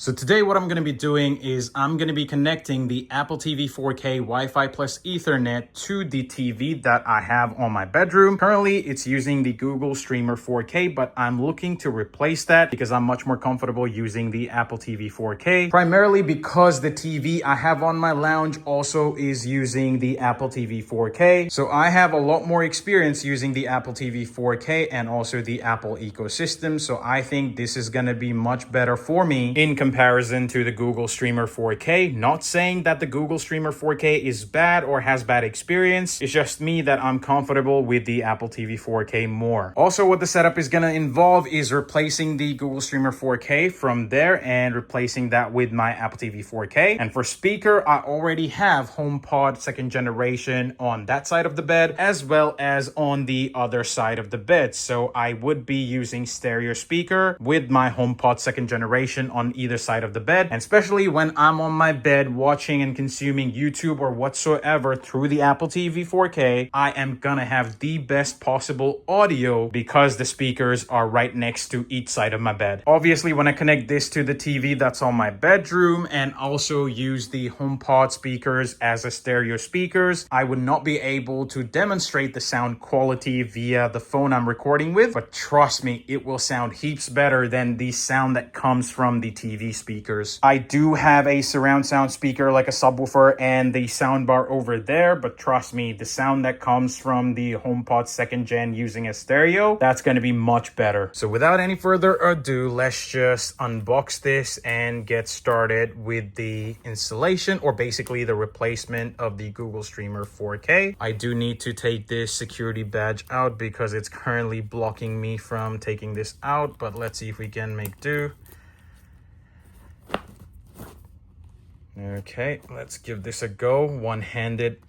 So today what I'm going to be doing is I'm going to be connecting the Apple TV 4K Wi-Fi plus Ethernet to the TV that I have on my bedroom. Currently, it's using the Google Streamer 4K, but I'm looking to replace that because I'm much more comfortable using the Apple TV 4K, primarily because the TV I have on my lounge also is using the Apple TV 4K. So I have a lot more experience using the Apple TV 4K and also the Apple ecosystem. So I think this is going to be much better for me in comparison to the Google Streamer 4K. Not saying that the Google Streamer 4K is bad or has bad experience. It's just me that I'm comfortable with the Apple TV 4K more. Also, what the setup is going to involve is replacing the Google Streamer 4K from there and replacing that with my Apple TV 4K. And for speaker, I already have HomePod second generation on that side of the bed as well as on the other side of the bed. So I would be using stereo speaker with my HomePod second generation on either side of the bed, and especially when I'm on my bed watching and consuming YouTube or whatsoever through the Apple TV 4K, I am gonna have the best possible audio because the speakers are right next to each side of my bed. Obviously, when I connect this to the TV that's on my bedroom and also use the HomePod speakers as a stereo speakers, I would not be able to demonstrate the sound quality via the phone I'm recording with, but trust me, it will sound heaps better than the sound that comes from the TV speakers. I do have a surround sound speaker like a subwoofer and the soundbar over there, but trust me, the sound that comes from the HomePod second gen using a stereo, that's going to be much better. So without any further ado, let's just unbox this and get started with the installation, or basically the replacement of the Google Streamer 4K. I do need to take this security badge out because it's currently blocking me from taking this out, but let's see if we can make do. Okay, let's give this a go. One-handed.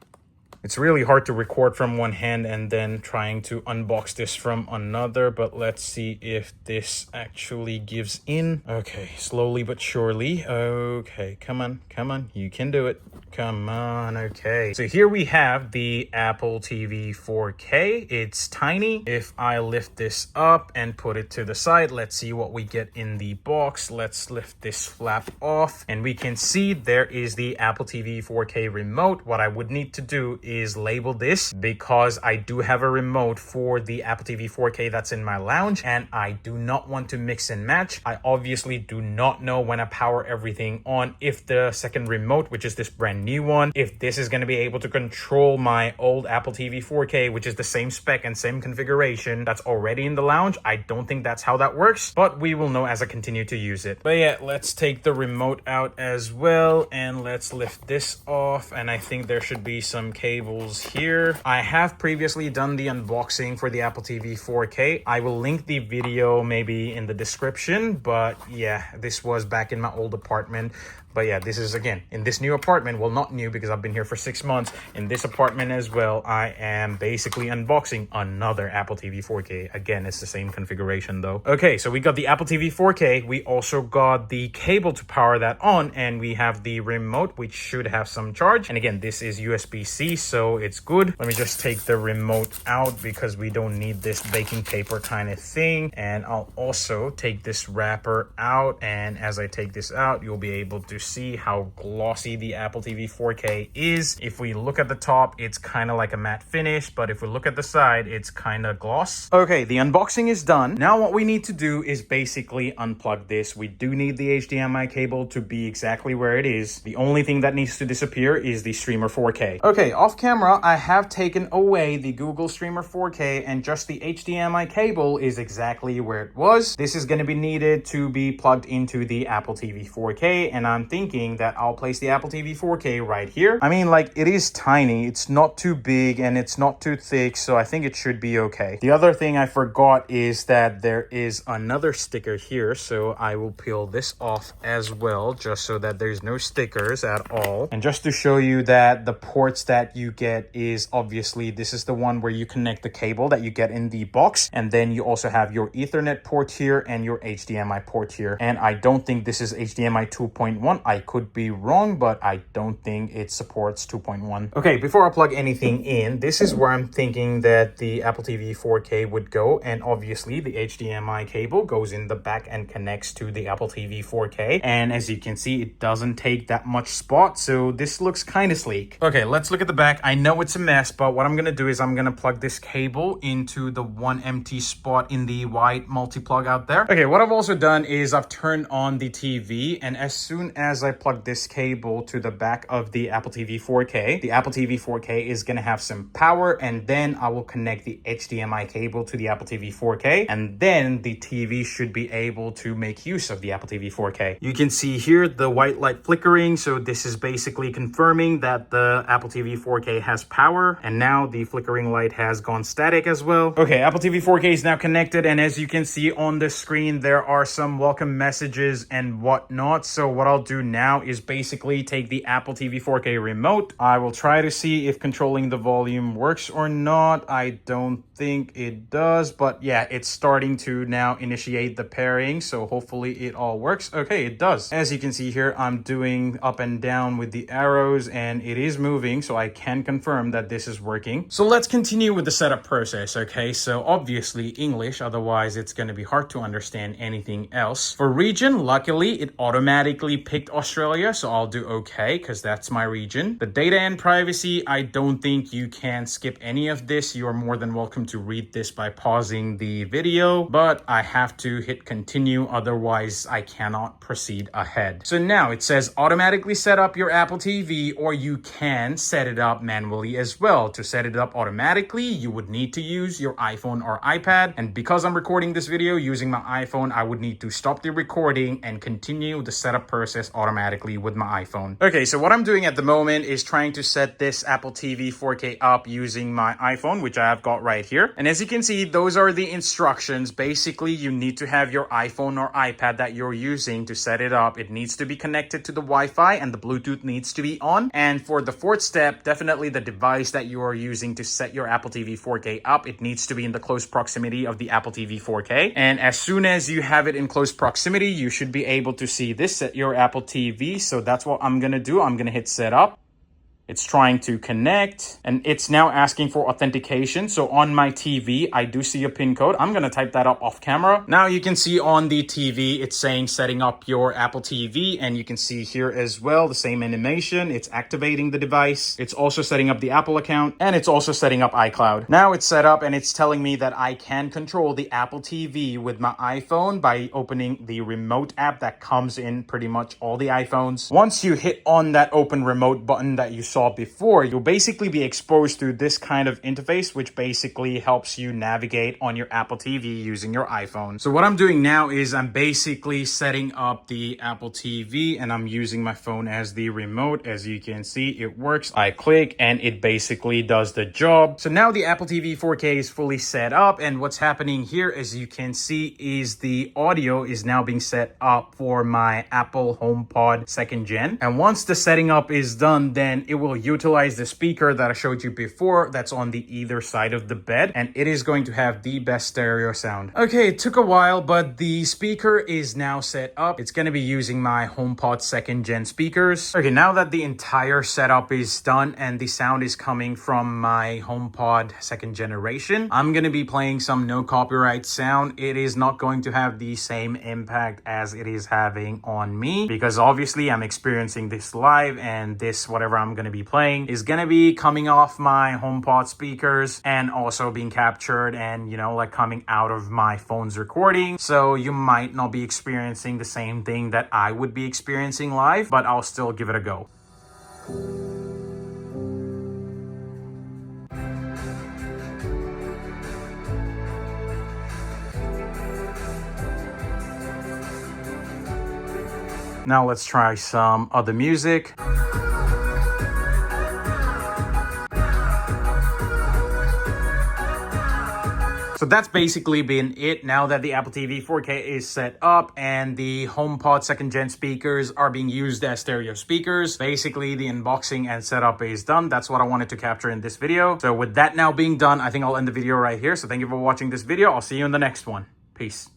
It's really hard to record from one hand and then trying to unbox this from another, but let's see if this actually gives in. Okay, slowly but surely. Okay, come on, you can do it. Come on, okay. So here we have the Apple TV 4K. It's tiny. If I lift this up and put it to the side, let's see what we get in the box. Let's lift this flap off and we can see there is the Apple TV 4K remote. What I would need to do is label this because I do have a remote for the Apple TV 4K that's in my lounge and I do not want to mix and match. I obviously do not know when I power everything on if the second remote, which is this brand new one, if this is going to be able to control my old Apple TV 4K, which is the same spec and same configuration that's already in the lounge. I don't think that's how that works, but we will know as I continue to use it. But yeah, let's take the remote out as well and let's lift this off, and I think there should be some cables here. I have previously done the unboxing for the Apple TV 4K. I will link the video maybe in the description, but yeah, this was back in my old apartment. But yeah, this is again in this new apartment. Well, not new because I've been here for 6 months. In this apartment as well, I am basically unboxing another Apple TV 4K. Again, it's the same configuration though. Okay, so we got the Apple TV 4K. We also got the cable to power that on, and we have the remote, which should have some charge. And again, this is USB-C, so it's good. Let me just take the remote out because we don't need this baking paper kind of thing. And I'll also take this wrapper out. And as I take this out, you'll be able to see how glossy the Apple TV 4K is. If we look at the top, it's kind of like a matte finish, but if we look at the side, it's kind of gloss. Okay, the unboxing is done. Now what we need to do is basically unplug this. We do need the HDMI cable to be exactly where it is. The only thing that needs to disappear is the Streamer 4K. Okay, off camera, I have taken away the Google Streamer 4K and just the HDMI cable is exactly where it was. This is going to be needed to be plugged into the Apple TV 4K, and I'm thinking that I'll place the Apple TV 4K right here. I mean, like, it is tiny. It's not too big and it's not too thick, so I think it should be okay. The other thing I forgot is that there is another sticker here, so I will peel this off as well, just so that there's no stickers at all. And just to show you that the ports that you you get is obviously this is the one where you connect the cable that you get in the box, and then you also have your Ethernet port here and your HDMI port here. And I don't think this is HDMI 2.1. I could be wrong, but I don't think it supports 2.1. Okay, before I plug anything in, this is where I'm thinking that the Apple TV 4K would go, and obviously the HDMI cable goes in the back and connects to the Apple TV 4K. And as you can see, it doesn't take that much spot, so this looks kind of sleek. Okay, let's look at the back. I know it's a mess, but what I'm gonna do is I'm gonna plug this cable into the one empty spot in the white multi-plug out there. Okay, what I've also done is I've turned on the TV, and as soon as I plug this cable to the back of the Apple TV 4K, the Apple TV 4K is gonna have some power, and then I will connect the HDMI cable to the Apple TV 4K, and then the TV should be able to make use of the Apple TV 4K. You can see here the white light flickering, so this is basically confirming that the Apple TV 4K has power, and now the flickering light has gone static as well. Okay, Apple TV 4K is now connected, and as you can see on the screen, there are some welcome messages and whatnot. So what I'll do now is basically take the Apple TV 4K remote. I will try to see if controlling the volume works or not. I don't think it does, but yeah, it's starting to now initiate the pairing, so hopefully it all works. Okay, it does. As you can see here, I'm doing up and down with the arrows, and it is moving, so I can confirm that this is working. So let's continue with the setup process. Okay, so obviously English, otherwise it's going to be hard to understand anything else. For region, luckily it automatically picked Australia, so I'll do okay because that's my region. The data and privacy, I don't think you can skip any of this. You are more than welcome to read this by pausing the video, but I have to hit continue, otherwise I cannot proceed ahead. So now it says automatically set up your Apple TV, or you can set it up manually as well. To set it up automatically, you would need to use your iPhone or iPad, and because I'm recording this video using my iPhone, I would need to stop the recording and continue the setup process automatically with my iPhone. Okay, so what I'm doing at the moment is trying to set this Apple TV 4K up using my iPhone, which I have got right here. And as you can see, those are the instructions. Basically, you need to have your iPhone or iPad that you're using to set it up. It needs to be connected to the Wi-Fi, and the Bluetooth needs to be on. And for the fourth step, definitely the device that you are using to set your Apple TV 4K up, it needs to be in the close proximity of the Apple TV 4K. And as soon as you have it in close proximity, you should be able to see this, set your Apple TV. So that's what I'm gonna do. I'm gonna hit setup. It's trying to connect, and it's now asking for authentication. So on my TV, I do see a PIN code. I'm going to type that up off camera. Now you can see on the TV, it's saying setting up your Apple TV, and you can see here as well, the same animation. It's activating the device. It's also setting up the Apple account, and it's also setting up iCloud. Now it's set up, and it's telling me that I can control the Apple TV with my iPhone by opening the remote app that comes in pretty much all the iPhones. Once you hit on that open remote button that you saw before, you'll basically be exposed to this kind of interface, which basically helps you navigate on your Apple TV using your iPhone. So what I'm doing now is I'm basically setting up the Apple TV, and I'm using my phone as the remote. As you can see, it works. I click and it basically does the job. So now the Apple TV 4K is fully set up, and what's happening here, as you can see, is the audio is now being set up for my Apple HomePod 2nd Gen. And once the setting up is done, then it will utilize the speaker that I showed you before that's on the either side of the bed, and it is going to have the best stereo sound. Okay, it took a while, but the speaker is now set up. It's going to be using my HomePod 2nd Gen speakers. Okay, now that the entire setup is done and the sound is coming from my HomePod 2nd generation, I'm going to be playing some no copyright sound. It is not going to have the same impact as it is having on me, because obviously I'm experiencing this live, and this whatever I'm going to be playing is going to be coming off my HomePod speakers and also being captured and, you know, like coming out of my phone's recording. So you might not be experiencing the same thing that I would be experiencing live, but I'll still give it a go. Now let's try some other music. So that's basically been it. Now that the Apple TV 4K is set up and the HomePod 2nd gen speakers are being used as stereo speakers, basically the unboxing and setup is done. That's what I wanted to capture in this video. So with that now being done, I think I'll end the video right here. So thank you for watching this video. I'll see you in the next one. Peace.